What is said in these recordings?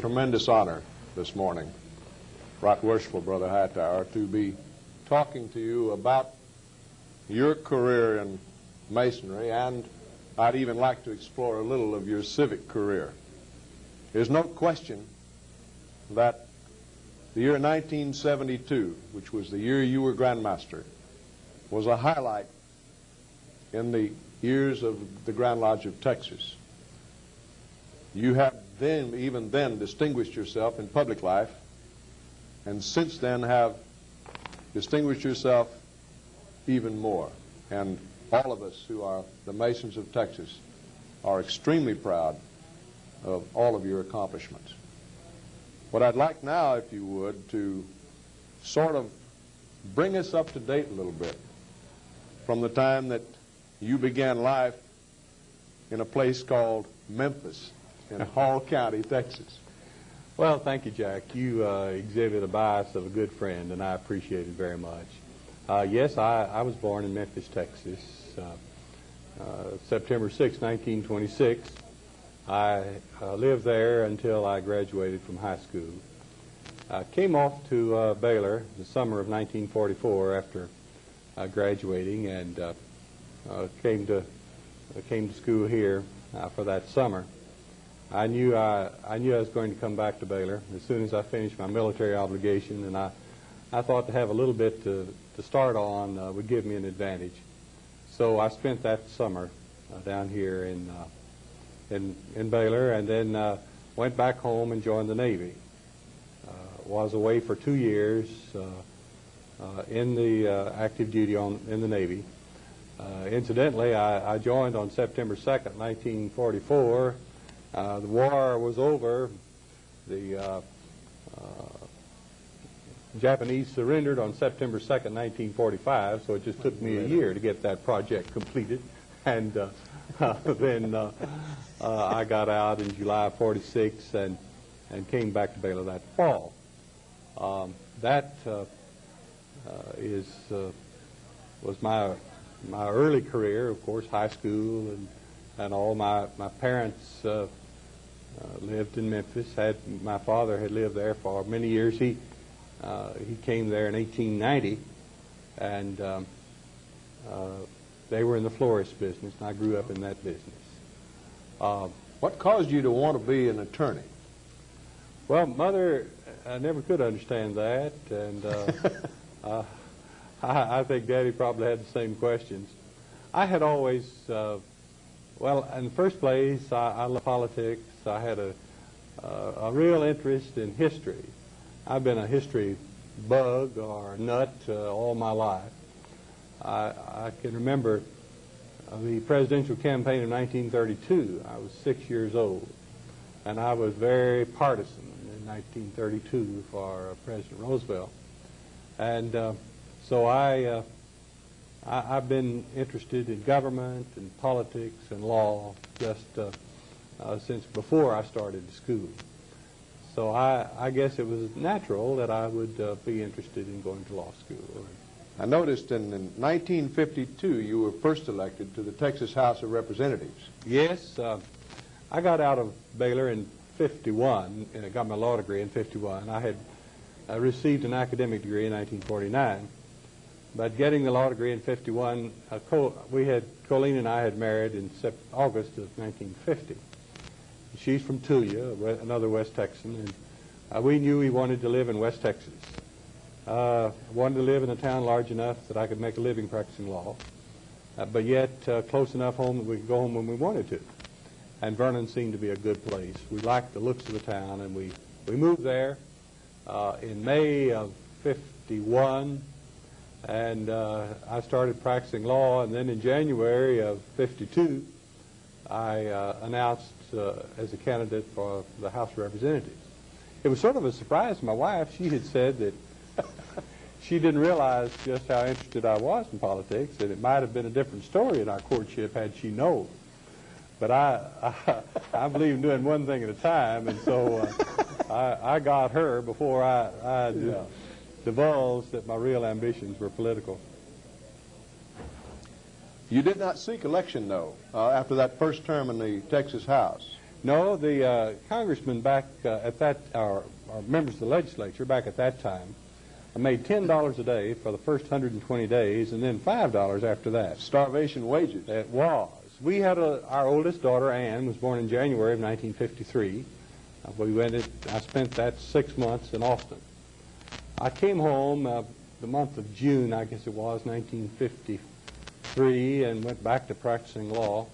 tremendous honor this morning, right worshipful Brother Hightower, to be talking to you about your career in Masonry, and I'd even like to explore a little of your civic career. There's no question that the year 1972, which was the year you were Grand Master, was a highlight in the years of the Grand Lodge of Texas. You have even then distinguished yourself in public life, and since then have distinguished yourself even more. And all of us who are the Masons of Texas are extremely proud of all of your accomplishments. What I'd like now, if you would, to sort of bring us up to date a little bit from the time that you began life in a place called Memphis in Hall County, Texas. Well, thank you, Jack. You exhibit a bias of a good friend, and I appreciate it very much. Yes, I was born in Memphis, Texas, September 6, 1926. I lived there until I graduated from high school. I came off to Baylor the summer of 1944 after graduating, and came to school here for that summer. I knew I was going to come back to Baylor as soon as I finished my military obligation, and I thought to have a little bit to start on would give me an advantage. So I spent that summer down here in Baylor, and then went back home and joined the Navy. Was away for 2 years in the active duty in the Navy. Incidentally, I joined on September 2nd, 1944. The war was over. The Japanese surrendered on September 2nd, 1945, so it just took me a year to get that project completed. And then I got out in July of 46 and came back to Baylor that fall. That was my early career, of course, high school and all. My parents lived in Memphis. My father had lived there for many years. He came there in 1890, and they were in the florist business, and I grew up in that business. What caused you to want to be an attorney? Well, Mother, I never could understand that, and I think Daddy probably had the same questions. I had always, well, in the first place, I love politics. I had a real interest in history. I've been a history bug or nut all my life. I can remember the presidential campaign of 1932. I was 6 years old, and I was very partisan in 1932 for President Roosevelt. And so I've been interested in government and politics and law just since before I started school. So I guess it was natural that I would be interested in going to law school. I noticed in 1952 you were first elected to the Texas House of Representatives. Yes, I got out of Baylor in 51, and I got my law degree in 51. I had received an academic degree in 1949. But getting the law degree in 51, Colleen and I had married in August of 1950. She's from Tulia, another West Texan, and we knew we wanted to live in West Texas. Wanted to live in a town large enough that I could make a living practicing law, but yet close enough home that we could go home when we wanted to. And Vernon seemed to be a good place. We liked the looks of the town, and we moved there in May of 51. And I started practicing law, and then in January of 52, I announced as a candidate for the House of Representatives. It was sort of a surprise to my wife. She had said that she didn't realize just how interested I was in politics, and it might have been a different story in our courtship had she known. But I believe in doing one thing at a time, and so I got her before I divulged that my real ambitions were political. You did not seek election, though, after that first term in the Texas House. No, the congressmen back at that, or members of the legislature back at that time, made $10 a day for the first 120 days, and then $5 after that. Starvation wages. It was. We had our oldest daughter, Ann, was born in January of 1953. I spent that 6 months in Austin. I came home the month of June, I guess it was, 1953, and went back to practicing law.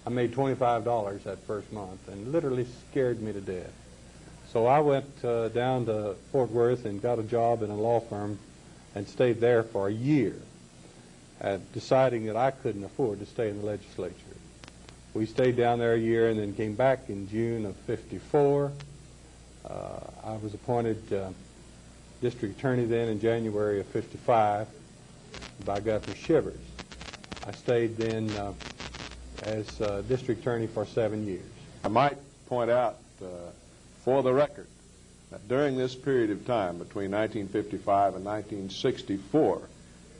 I made $25 that first month, and literally scared me to death. So I went down to Fort Worth and got a job in a law firm and stayed there for a year, deciding that I couldn't afford to stay in the legislature. We stayed down there a year and then came back in June of '54. I was appointed district attorney then in January of '55 by Governor Shivers. I stayed then as district attorney for 7 years. I might point out, for the record, that during this period of time, between 1955 and 1964,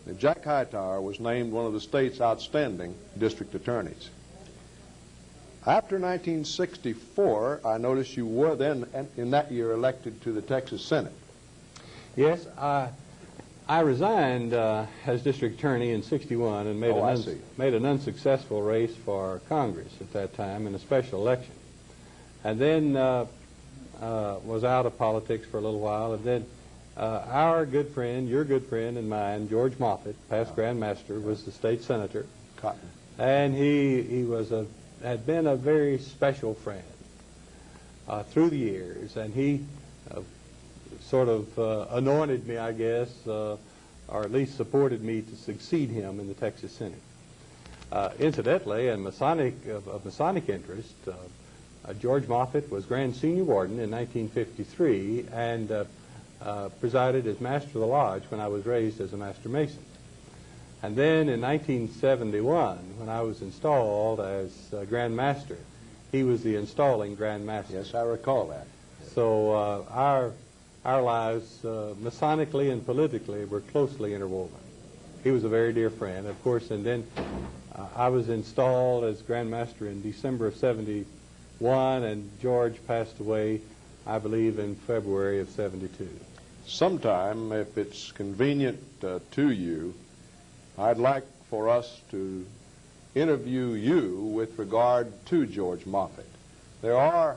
that Jack Hightower was named one of the state's outstanding district attorneys. After 1964, I noticed you were then, in that year, elected to the Texas Senate. Yes, I resigned as district attorney in '61 and made an unsuccessful race for Congress at that time in a special election. And then was out of politics for a little while. And then our good friend, your good friend and mine, George Moffett, past Grand Master, was the state senator. Cotton. And he had been a very special friend through the years. And he sort of anointed me, I guess, or at least supported me to succeed him in the Texas Senate. Incidentally, of Masonic interest, George Moffett was Grand Senior Warden in 1953 and presided as Master of the Lodge when I was raised as a Master Mason. And then in 1971, when I was installed as Grand Master, he was the installing Grand Master. Yes, I recall that. So our lives, Masonically and politically, were closely interwoven. He was a very dear friend, of course, and then I was installed as Grand Master in December of '71, and George passed away, I believe, in February of '72. Sometime, if it's convenient to you, I'd like for us to interview you with regard to George Moffett. There are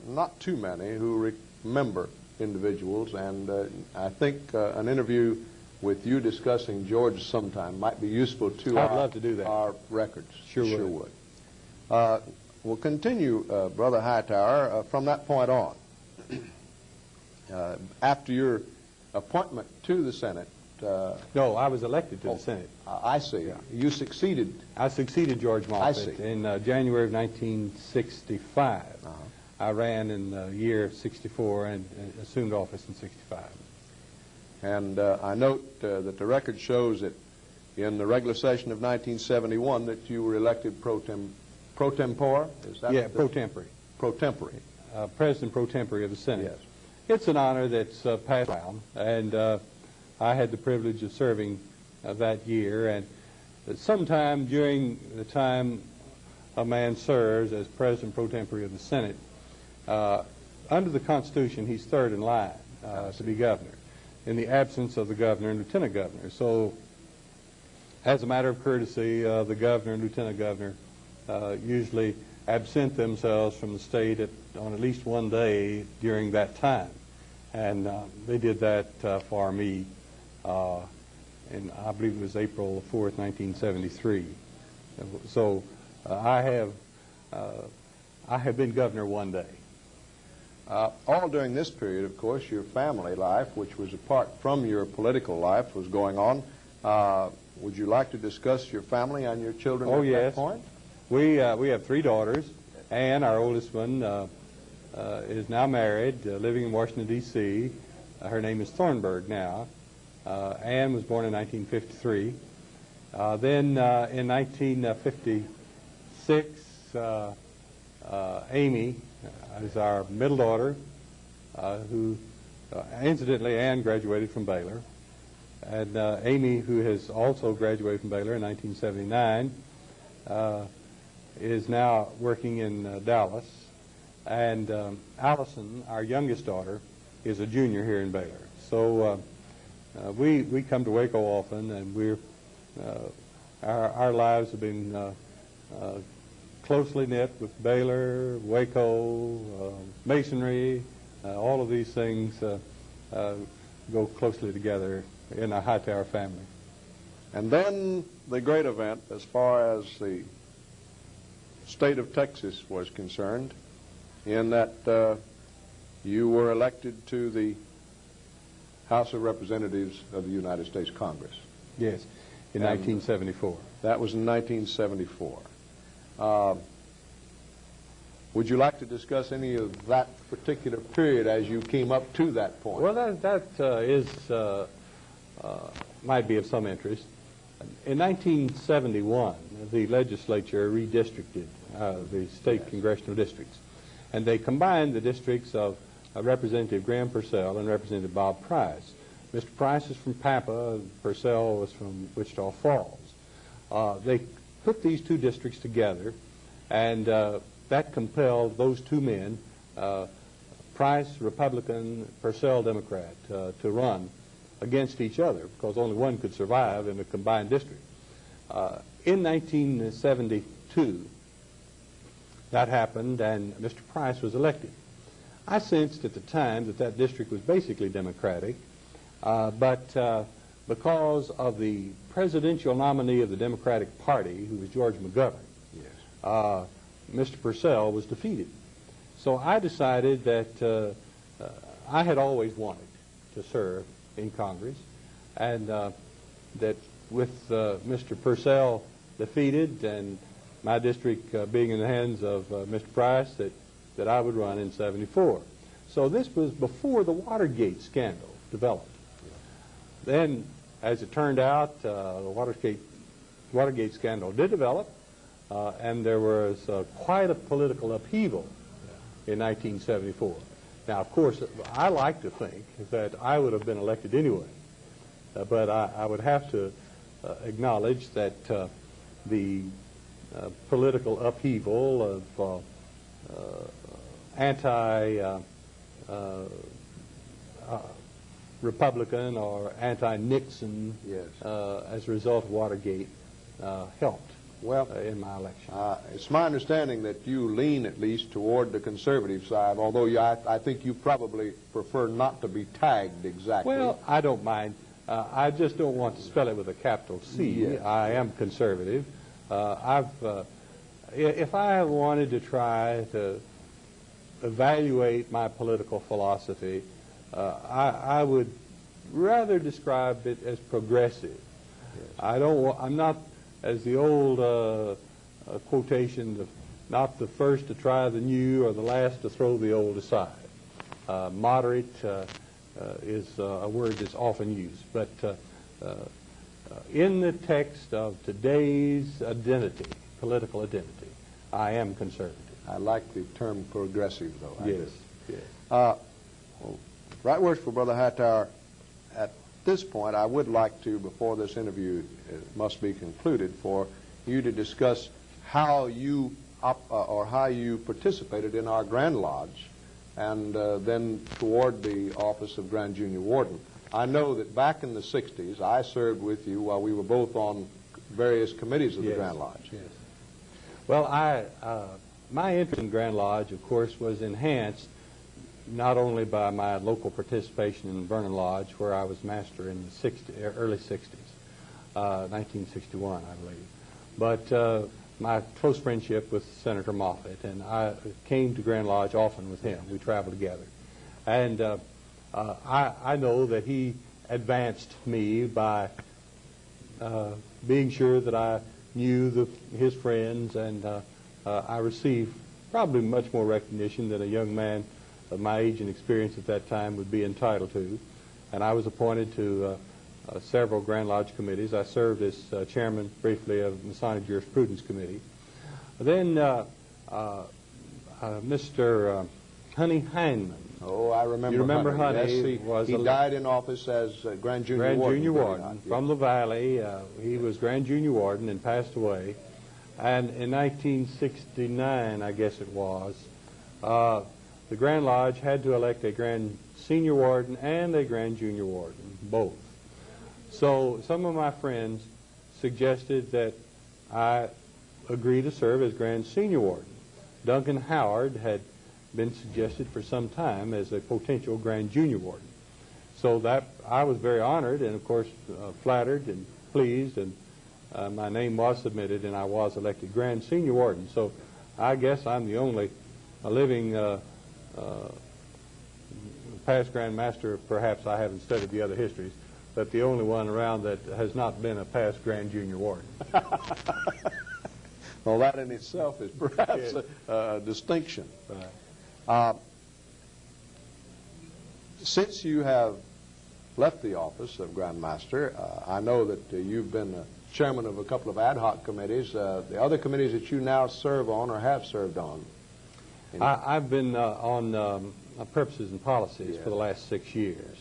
not too many who remember individuals, and I think an interview with you discussing George sometime might be useful to I'd love to do that. Our records. Sure would. We'll continue, Brother Hightower, from that point on. After your appointment to the Senate. No, I was elected to the Senate. I see. Yeah. You succeeded. I succeeded George Moffett in January of 1965. I ran in the year '64 and assumed office in '65. And I note that the record shows that in the regular session of 1971 that you were elected pro tempore. Is that pro tempore. Pro tempore. President pro tempore of the Senate. Yes. It's an honor that's passed around, and I had the privilege of serving that year. And sometime during the time a man serves as President pro tempore of the Senate, under the Constitution, he's third in line to be governor, in the absence of the governor and lieutenant governor. So, as a matter of courtesy, the governor and lieutenant governor usually absent themselves from the state on at least one day during that time. And they did that for me, and I believe it was April 4th, 1973. So I have been governor one day. All during this period, of course, your family life, which was apart from your political life, was going on. Would you like to discuss your family and your children at that point? We have 3 daughters. Ann, our oldest one, is now married, living in Washington, D.C. Her name is Thornburg now. Ann was born in 1953. Then in 1956, Amy is our middle daughter, who, incidentally, Ann graduated from Baylor. And Amy, who has also graduated from Baylor in 1979, is now working in Dallas. And Allison, our youngest daughter, is a junior here in Baylor. So we come to Waco often, and our lives have been closely knit with Baylor, Waco, Masonry. All of these things go closely together in our Hightower family. And then the great event, as far as the state of Texas was concerned, in that you were elected to the House of Representatives of the United States Congress. Yes, in 1974. That was in 1974. Would you like to discuss any of that particular period as you came up to that point? Well, that might be of some interest. In 1971, the legislature redistricted the state congressional districts, and they combined the districts of Representative Graham Purcell and Representative Bob Price. Mr. Price is from Pampa, Purcell was from Wichita Falls. They put these two districts together, and that compelled those two men, Price, Republican, Purcell, Democrat, to run against each other, because only one could survive in a combined district. In 1972, that happened, and Mr. Price was elected. I sensed at the time that that district was basically Democratic, but because of the presidential nominee of the Democratic Party, who was George McGovern, yes, Mr. Purcell was defeated. So I decided that I had always wanted to serve in Congress, and that with Mr. Purcell defeated and my district being in the hands of Mr. Price, that I would run in 74. So this was before the Watergate scandal developed. Then, as it turned out, the Watergate scandal did develop, and there was quite a political upheaval in 1974. Now, of course, I like to think that I would have been elected anyway, but I would have to acknowledge that the political upheaval of anti-Republican or anti-Nixon, yes, as a result of Watergate helped well, in my election. It's my understanding that you lean at least toward the conservative side, although I think you probably prefer not to be tagged exactly. Well, I don't mind. I just don't want to spell it with a capital C. Yes. I am conservative. If I wanted to try to evaluate my political philosophy, I would rather describe it as progressive. Yes. I'm not, as the old quotation, not the first to try the new or the last to throw the old aside. Moderate is a word that's often used, but in the text of today's identity, political identity, I am conservative. I like the term progressive, though. Yes. Yes. Well, right words for Brother Hightower. At this point, I would like to, before this interview must be concluded, for you to discuss how you how you participated in our Grand Lodge, and then toward the office of Grand Junior Warden. I know that back in the 60s, I served with you while we were both on various committees of the Grand Lodge. Yes. Well, my interest in Grand Lodge, of course, was enhanced not only by my local participation in Vernon Lodge, where I was master in the early 60s, 1961, I believe, but my close friendship with Senator Moffett, and I came to Grand Lodge often with him. We traveled together. And I know that he advanced me by being sure that I knew his friends, and I received probably much more recognition than a young man of my age and experience at that time would be entitled to. And I was appointed to several Grand Lodge committees. I served as chairman briefly of Masonic Jurisprudence Committee. Then Mr. Honey Heineman. Oh, I remember. You remember Honey? Yes, he died in office as Grand Junior Warden. Grand Junior Warden from the Valley. He was Grand Junior Warden and passed away. And in 1969, I guess it was, the Grand Lodge had to elect a Grand Senior Warden and a Grand Junior Warden, both. So some of my friends suggested that I agree to serve as Grand Senior Warden. Duncan Howard had been suggested for some time as a potential Grand Junior Warden. So that I was very honored and, of course, flattered and pleased, and my name was submitted, and I was elected Grand Senior Warden. So I guess I'm the only living past Grand Master. Perhaps I haven't studied the other histories, but the only one around that has not been a past Grand Junior Warden. Well, that in itself is perhaps a distinction. Right. Since you have left the office of Grand Master, I know that you've been chairman of a couple of ad hoc committees. The other committees that you now serve on or have served on? I've been on purposes and policies for the last 6 years.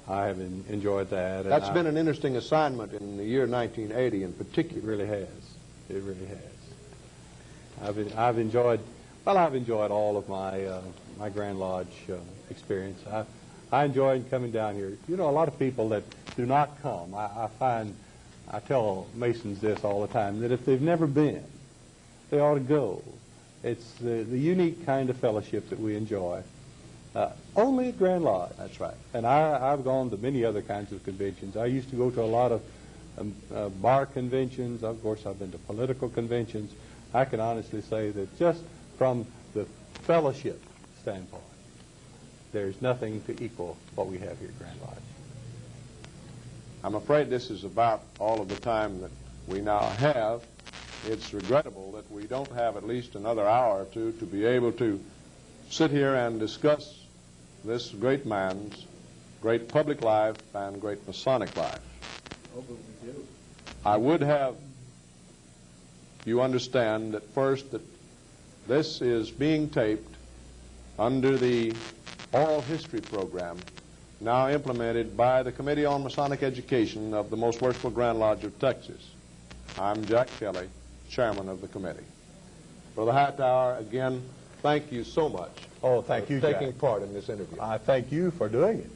I have enjoyed that. That's been an interesting assignment in the year 1980 in particular. It really has. It really has. I've enjoyed all of my Grand Lodge experience. I enjoyed coming down here. You know, a lot of people that do not come, I tell Masons this all the time, that if they've never been, they ought to go. It's the unique kind of fellowship that we enjoy. Only at Grand Lodge. That's right. And I've gone to many other kinds of conventions. I used to go to a lot of bar conventions. Of course, I've been to political conventions. I can honestly say that just from the fellowship standpoint, there's nothing to equal what we have here at Grand Lodge. I'm afraid this is about all of the time that we now have. It's regrettable that we don't have at least another hour or two to be able to sit here and discuss this great man's great public life and great Masonic life. Oh, but we do. I would have you understand that first that this is being taped under the oral history program now implemented by the Committee on Masonic Education of the Most Worshipful Grand Lodge of Texas. I'm Jack Kelly, chairman of the committee. Brother Hightower, again, thank you so much. Oh, thank you, for taking Jack. part in this interview. I thank you for doing it.